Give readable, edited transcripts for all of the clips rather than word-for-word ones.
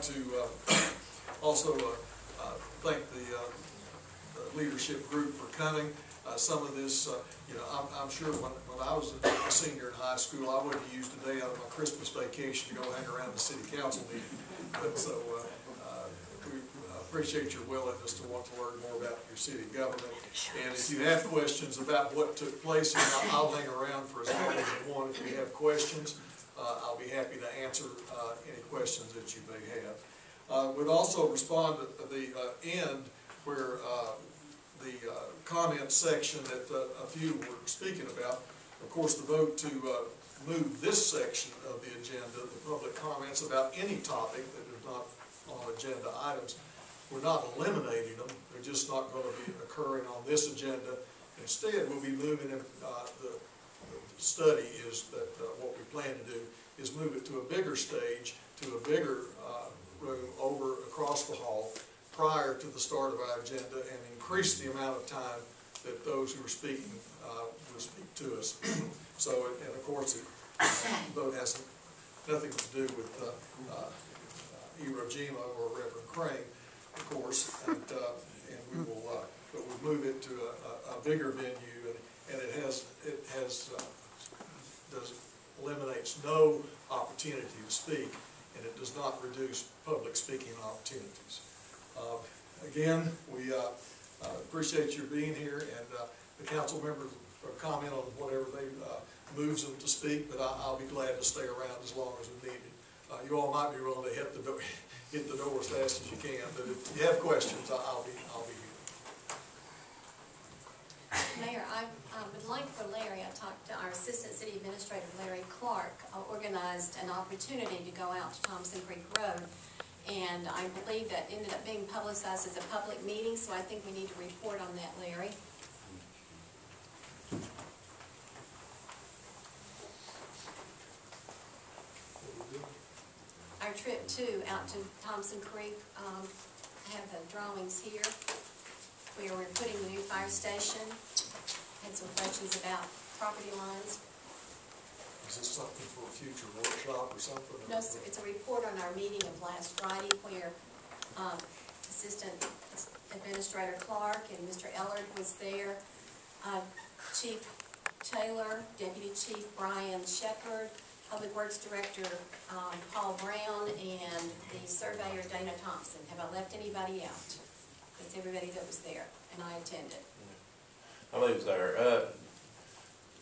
like to also thank the leadership group for coming. Some of this, you know, I'm sure when I was a senior in high school, I wouldn't use a day out of my Christmas vacation to go hang around the city council meeting. But so we appreciate your willingness to want to learn more about your city government. And if you have questions about what took place, I'll hang around for as long as you want. If you have questions, I'll be happy to answer any questions that you may have. We'd also respond at the end where the comment section that a few were speaking about. Of course, the vote to move this section of the agenda, the public comments about any topic that is not on agenda items, we're not eliminating them. They're just not going to be occurring on this agenda. Instead, we'll be moving them. The study is that what we plan to do is move it to a bigger stage, to a bigger room over across the hall prior to the start of our agenda, and increase the amount of time that those who are speaking will speak to us. So, and of course, the vote has nothing to do with Iwo Jima or Reverend Crayne, of course, and we will, but we'll move it to a bigger venue, and it eliminates no opportunity to speak, and it does not reduce public speaking opportunities. Again, we appreciate your being here, and the council members comment on whatever they moves them to speak, but I'll be glad to stay around as long as needed. You all might be willing to hit the door as fast as you can, but if you have questions, I'll be here. Mayor, I would like for Larry, I talked to our Assistant City Administrator, Larry Clark, organized an opportunity to go out to Thompson Creek Road, and I believe that ended up being publicized as a public meeting, so I think we need to report on that, Larry. Our trip out to Thompson Creek, I have the drawings here. We were putting the new fire station. Had some questions about property lines. Is this something for a future workshop or something? No, sir, it's a report on our meeting of last Friday where Assistant Administrator Clark and Mr. Ellard was there. Chief Taylor, Deputy Chief Brian Shepard, Public Works Director Paul Brown, and the surveyor Dana Thompson. Have I left anybody out? That's everybody that was there, and I attended. I was there.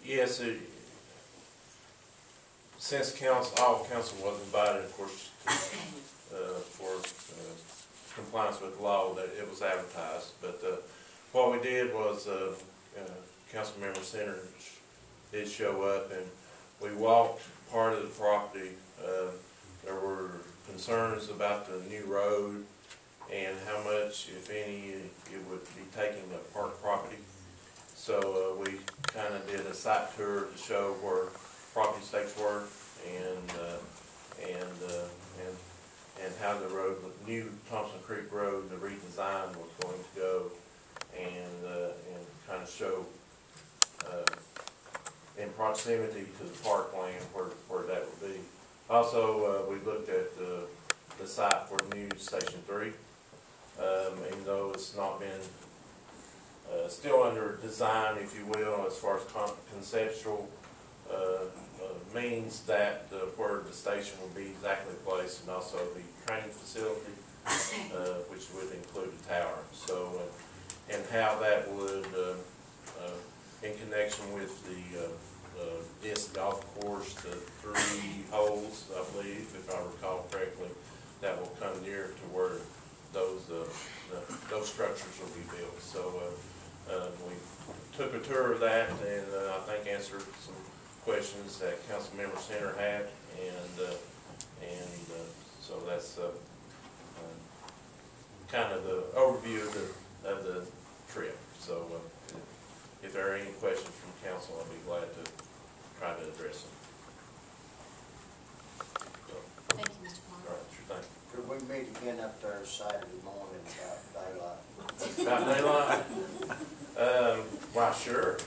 Yes, since all council was invited, of course, for compliance with the law, that it was advertised. But what we did was, Councilmember Center did show up, and we walked part of the property. There were concerns about the new road and how much, if any, it would be taking the park property. So we kind of did a site tour to show where property stakes were and how the road, the new Thompson Creek Road, the redesign was going to go, and kind of show in proximity to the parkland where that would be. Also, we looked at the site for the new Station 3, even though it's not been still under design, if you will, as far as conceptual means that where the station will be exactly placed, and also the training facility, which would include a tower. So, and how that would, in connection with the disc golf course, the 3 holes, I believe, if I recall correctly, that will come near to where those structures will be built. So we took a tour of that, and I think answered some questions that Councilmember Center had, and so that's kind of the overview of the trip. So if there are any questions from council, I'll be glad to try to address them. So, thank you, Mr. Clark. All right, sure thing. Could we meet again up there Saturday morning about daylight? About daylight? Why, sure.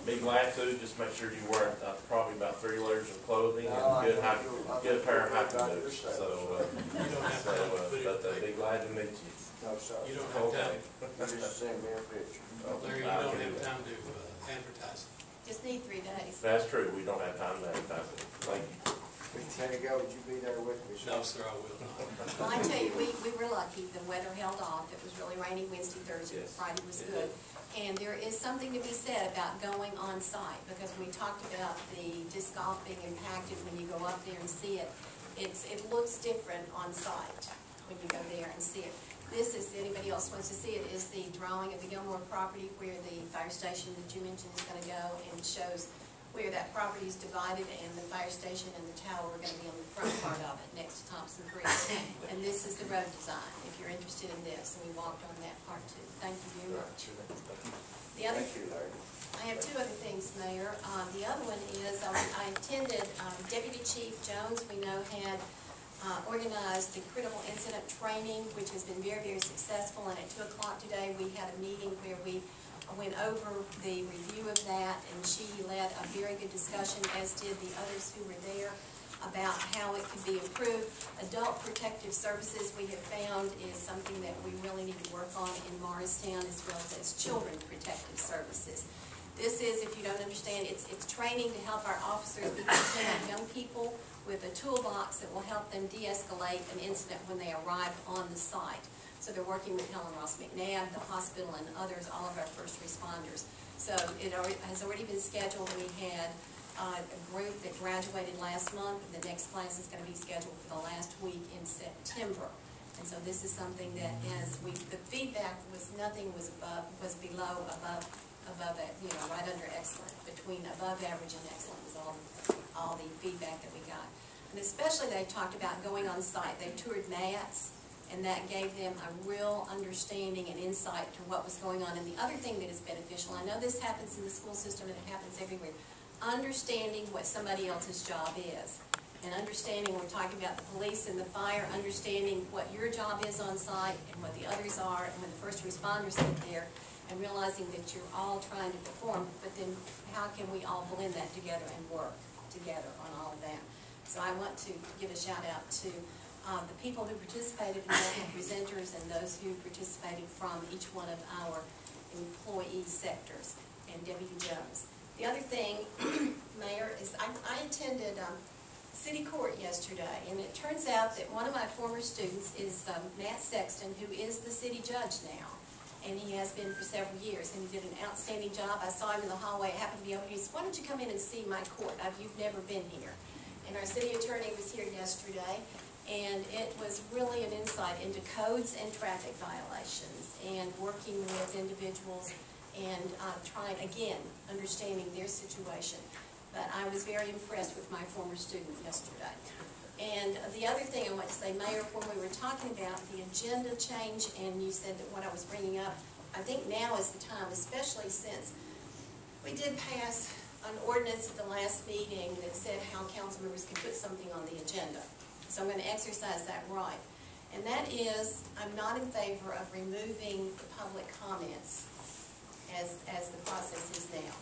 Be glad to. Just make sure you wear probably about 3 layers of clothing and good pair of hiking boots. So Glad to meet you. No, sir. You don't have time, You just send me a picture. Larry, you don't have time to advertise. Just need 3 days. That's true, we don't have time to advertise it. Thank you. There you go, would you be there with me? sir? No, sir, I will not. Well, I tell you, we were lucky. The weather held off. It was really rainy Wednesday, Thursday, Yes. Friday was It good. did. And there is something to be said about going on site, because we talked about the disc golf being impacted when you go up there and see it. It looks different on site when you go there and see it. This is, anybody else wants to see it, is the drawing of the Gilmore property where the fire station that you mentioned is gonna go, and shows where that property is divided, and the fire station and the tower are gonna be on the front part of it, next to Thompson Creek. And this is the road design, if you're interested in this, and we walked on that part too. Thank you very much. The other, Thank you, Larry. I have 2 other things, Mayor. The other one is, I attended, Deputy Chief Jones, we know, had organized the critical incident training, which has been very, very successful, and at 2 o'clock today, we had a meeting where we went over the review of that, and she led a very good discussion, as did the others who were there, about how it could be improved. Adult protective services, we have found, is something that we really need to work on in Morristown, as well as children protective services. This is, if you don't understand, it's training to help our officers become young people with a toolbox that will help them de-escalate an incident when they arrive on the site. So they're working with Helen Ross McNabb, the hospital, and others, all of our first responders. So it has already been scheduled. We had a group that graduated last month. The next class is going to be scheduled for the last week in September. And so this is something that, as the feedback was below, above it, right under excellent. Between above average and excellent was all the feedback that we got. And especially they talked about going on site. They toured mats, and that gave them a real understanding and insight to what was going on. And the other thing that is beneficial, I know this happens in the school system and it happens everywhere, understanding what somebody else's job is. And understanding, we're talking about the police and the fire, understanding what your job is on site and what the others are, and when the first responders get there, and realizing that you're all trying to perform, but then how can we all blend that together and work together on all of that? So I want to give a shout out to the people who participated in that, the presenters, and those who participated from each one of our employee sectors, and Deputy Jones. The other thing, Mayor, is I attended City Court yesterday, and it turns out that one of my former students is Matt Sexton, who is the city judge now, and he has been for several years, and he did an outstanding job. I saw him in the hallway, I happened to be over here. He said, "Why don't you come in and see my court? You've never been here." And our city attorney was here yesterday, and it was really an insight into codes and traffic violations, and working with individuals, and trying, again, understanding their situation. But I was very impressed with my former student yesterday. And the other thing I want to say, Mayor, when we were talking about the agenda change, and you said that what I was bringing up, I think now is the time, especially since we did pass an ordinance at the last meeting that said how council members can put something on the agenda. So I'm going to exercise that right. And that is, I'm not in favor of removing the public comments as the process is now.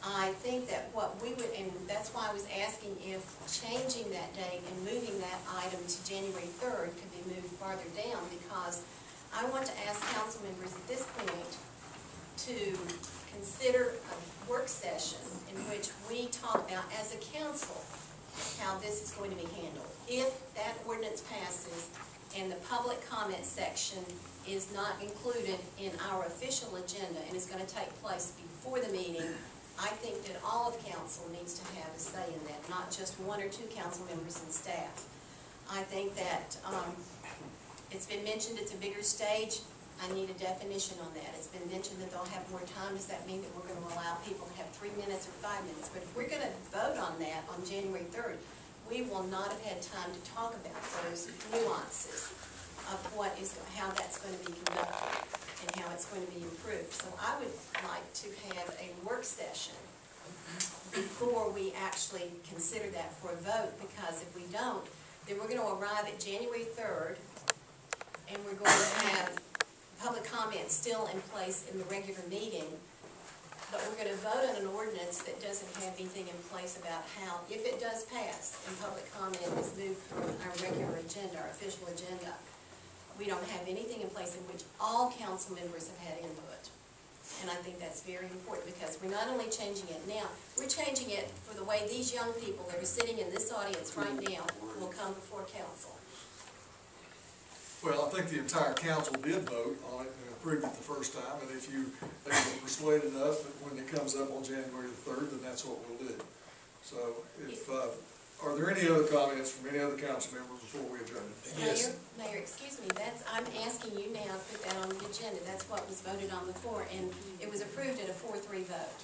I think that what we would, and that's why I was asking if changing that date and moving that item to January 3rd could be moved farther down, because I want to ask council members at this point to consider a work session in which we talk about, as a council, how this is going to be handled. If that ordinance passes and the public comment section is not included in our official agenda and is going to take place before the meeting, I think that all of council needs to have a say in that, not just 1 or 2 council members and staff. I think that it's been mentioned it's a bigger stage. I need a definition on that. It's been mentioned that they'll have more time. Does that mean that we're going to allow people to have 3 minutes or 5 minutes? But if we're going to vote on that on January 3rd, we will not have had time to talk about those nuances of how that's going to be conducted and how it's going to be improved. So I would like to have a work session before we actually consider that for a vote, because if we don't, then we're going to arrive at January 3rd and we're going to have public comment still in place in the regular meeting, but we're going to vote on an ordinance that doesn't have anything in place about how, if it does pass and public comment is moved from our regular agenda, our official agenda, we don't have anything in place in which all council members have had input. And I think that's very important, because we're not only changing it now, we're changing it for the way these young people that are sitting in this audience right now will come before council. Well, I think the entire council did vote on it and approved it the first time, and if you were persuaded enough that when it comes up on January the 3rd, then that's what we'll do. So, if, are there any other comments from any other council members before we adjourn? Yes. Mayor, excuse me, I'm asking you now to put that on the agenda. That's what was voted on before, and it was approved at a 4-3 vote.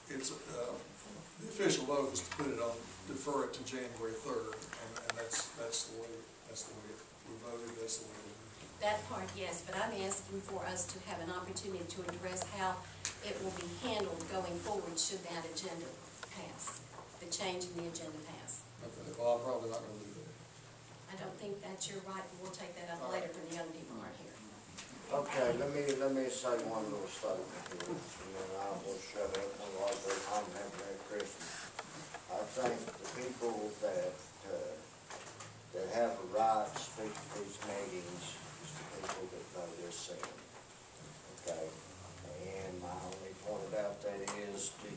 It's, the official vote was to put it on, defer it to January 3rd, and that's the way we voted, that's the way we voted. That part, yes, but I'm asking for us to have an opportunity to address how it will be handled going forward should that agenda pass, the change in the agenda pass. Okay, well, I'm probably not gonna do that. I don't think that's your right, but we'll take that up later when the young people aren't here. Okay, let me say one little statement here, and then I will shut up and I'll go home and have Merry Christmas. I think the people that have a right to speak at these meetings is the people that vote us in. Okay, and my only point about that is, do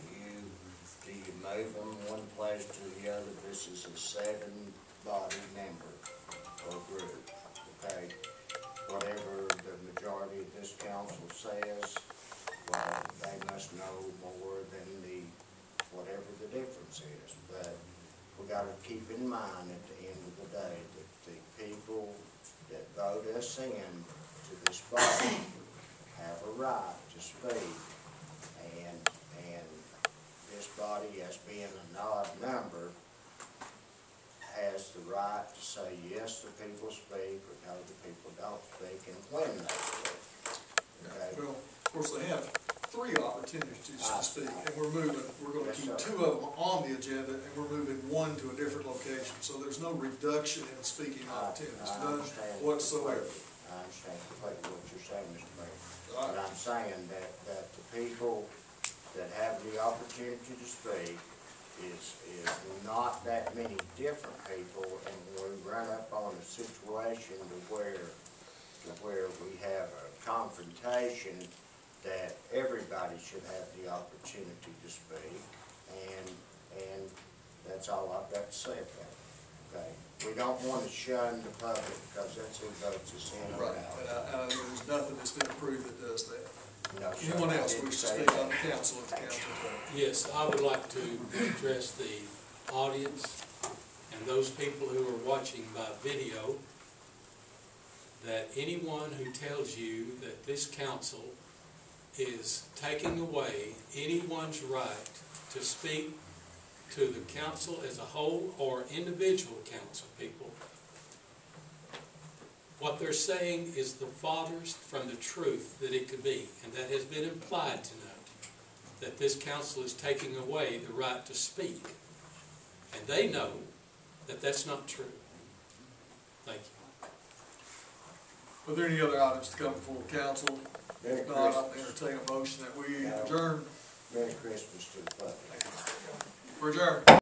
you move them one place to the other? This is a 7-body member or group, okay? Whatever the majority of this council says, well, they must know more than whatever the difference is. But we gotta keep in mind at the end of the day that the people that vote us in to this body have a right to speak, and this body, as being an odd number, has the right to say, yes, the people speak, or no, the people don't speak, and when they speak. Okay? Well, of course, they have 3 opportunities to speak, and we're gonna Yes, keep sir. 2 of them on the agenda, and we're moving 1 to a different location, so there's no reduction in speaking opportunities, I none understand whatsoever. I understand completely what you're saying, Mr. Mayor. All right. But I'm saying that the people that have the opportunity to speak is not that many different people, and we run up on a situation to where we have a confrontation that everybody should have the opportunity to speak, and that's all I've got to say about it. Okay? We don't want to shun the public, because that's who votes us in or Right, out. and I think there's nothing that's been approved that does that. No, sir, Anyone I else didn't wish to say speak that. on the council at the council table? Yes, I would like to address the audience and those people who are watching by video, that anyone who tells you that this council is taking away anyone's right to speak to the council as a whole or individual council people, what they're saying is the farthest from the truth that it could be, and that has been implied tonight, that this council is taking away the right to speak. And they know that that's not true. Thank you. Are there any other items to come before council? Merry If not, I'll Christmas. entertain a motion that we No. adjourn. Merry Christmas to the public. We're adjourned.